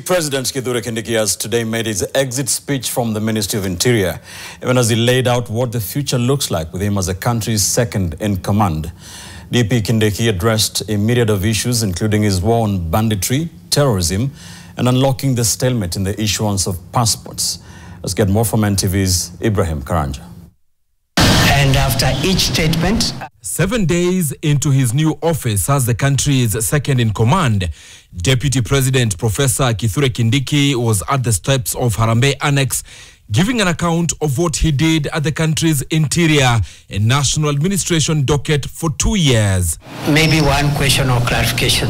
President Kindiki has today made his exit speech from the Ministry of Interior, even as he laid out what the future looks like with him as the country's second in command. DP Kindiki addressed a myriad of issues, including his war on banditry, terrorism, and unlocking the stalemate in the issuance of passports. Let's get more from NTV's Ibrahim Karanja. And after each statement... 7 days into his new office as the country's second in command, Deputy President Professor Kindiki was at the steps of Harambee Annex, giving an account of what he did at the country's interior and national administration docket for 2 years. Maybe one question or clarification.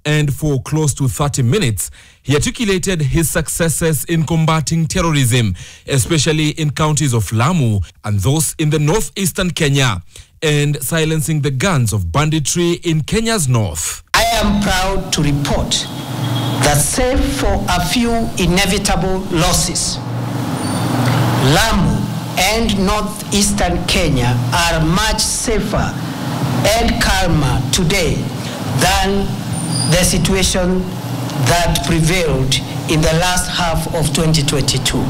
And for close to 30 minutes, he articulated his successes in combating terrorism, especially in counties of Lamu and those in the northeastern Kenya, and silencing the guns of banditry in Kenya's north. I am proud to report that save for a few inevitable losses, Lamu and northeastern Kenya are much safer and calmer today than the situation that prevailed in the last half of 2022.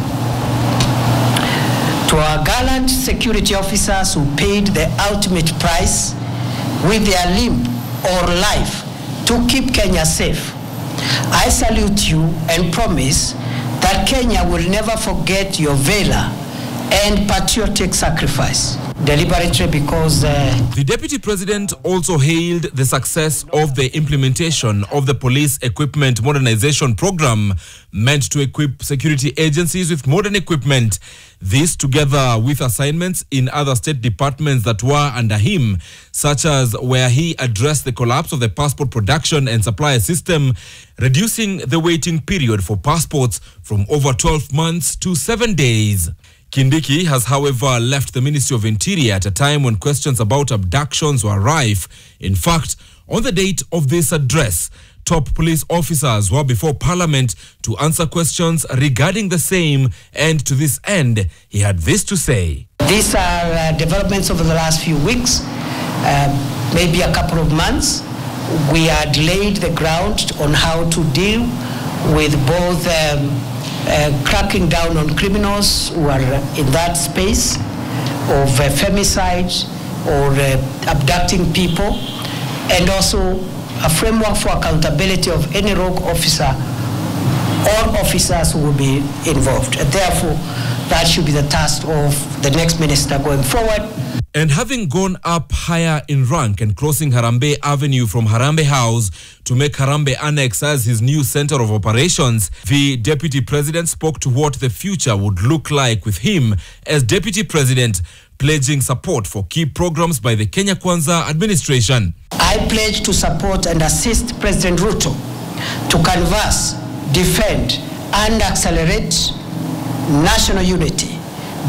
To our gallant security officers who paid the ultimate price with their limb or life to keep Kenya safe, I salute you and promise that Kenya will never forget your valor and patriotic sacrifice. Deliberately because... The Deputy President also hailed the success of the implementation of the Police Equipment Modernization Program, meant to equip security agencies with modern equipment. This, together with assignments in other state departments that were under him, such as where he addressed the collapse of the passport production and supply system, reducing the waiting period for passports from over 12 months to 7 days. Kindiki has, however, left the Ministry of Interior at a time when questions about abductions were rife. In fact, on the date of this address, top police officers were before Parliament to answer questions regarding the same, and to this end, he had this to say. These are developments over the last few weeks, maybe a couple of months. We are delayed the ground on how to deal with both cracking down on criminals who are in that space of femicide or abducting people, and also a framework for accountability of any rogue officer or officers who will be involved. And therefore, that should be the task of the next minister going forward. And having gone up higher in rank and crossing Harambee Avenue from Harambee House to make Harambee Annex as his new center of operations, the Deputy President spoke to what the future would look like with him as Deputy President, pledging support for key programs by the Kenya Kwanza administration. I pledge to support and assist President Ruto to canvass, defend, and accelerate national unity,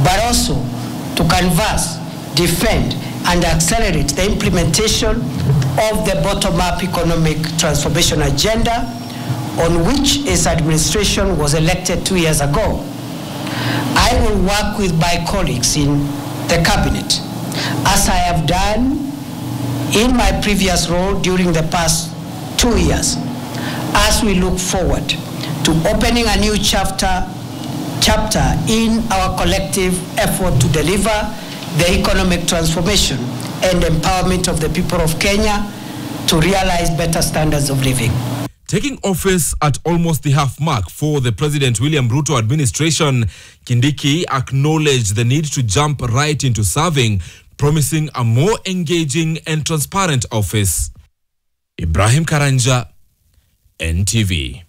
but also to canvass, defend, and accelerate the implementation of the bottom-up economic transformation agenda on which his administration was elected 2 years ago. I will work with my colleagues in the cabinet, as I have done in my previous role during the past 2 years, as we look forward to opening a new chapter in our collective effort to deliver the economic transformation and empowerment of the people of Kenya to realize better standards of living. Taking office at almost the half mark for the President William Ruto administration, Kindiki acknowledged the need to jump right into serving, promising a more engaging and transparent office. Ibrahim Karanja, NTV.